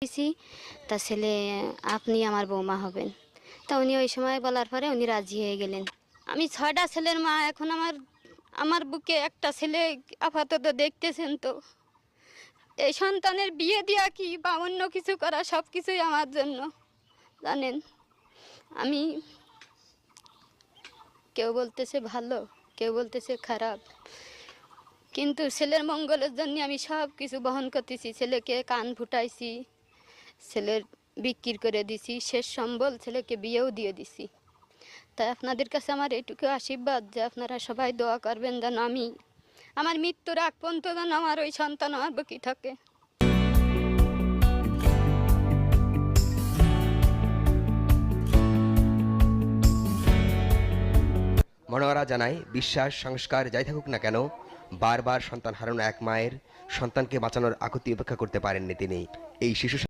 দিছি তা ছেলে আপনি আমার বৌমা হবেন। তা উনি ওই সময় বলার পরে উনি রাজি হয়ে গেলেন। আমি 6টা ছেলের মা, এখন আমার আমার বুকে একটা ছেলে আপাতত দেখতেছেন। তো এই সন্তানের বিয়ে দেওয়া কি বা অন্য কিছু করা সব কিছুই আমার জন্য, জানেন, আমি কেউ বলতেছে ভালো, কেউ বলতেছে খারাপ, কিন্তু ছেলের মঙ্গলের জন্য আমি সব কিছু বহন করতেছি। ছেলেকে কান ফুটাইছি, ছেলের বিক্রি করে দিছি, শেষ সম্বল ছেলেকে বিয়েও দিয়ে দিছি। তাই আপনাদের কাছে আমার এইটুকু আশীর্বাদ যে আপনারা সবাই দোয়া করবেন যেন আমি আমার মৃত্যুর আগ পর্যন্ত যেন আমার ওই সন্তান আমার বুকে থাকে। মনোয়ারা জানায়, বিশ্বাস সংস্কার যাই থাকুক না কেন, বারবার সন্তান হারানো এক মায়ের সন্তানকে বাঁচানোর আকুতি উপেক্ষা করতে পারেননি তিনি। এই শিশু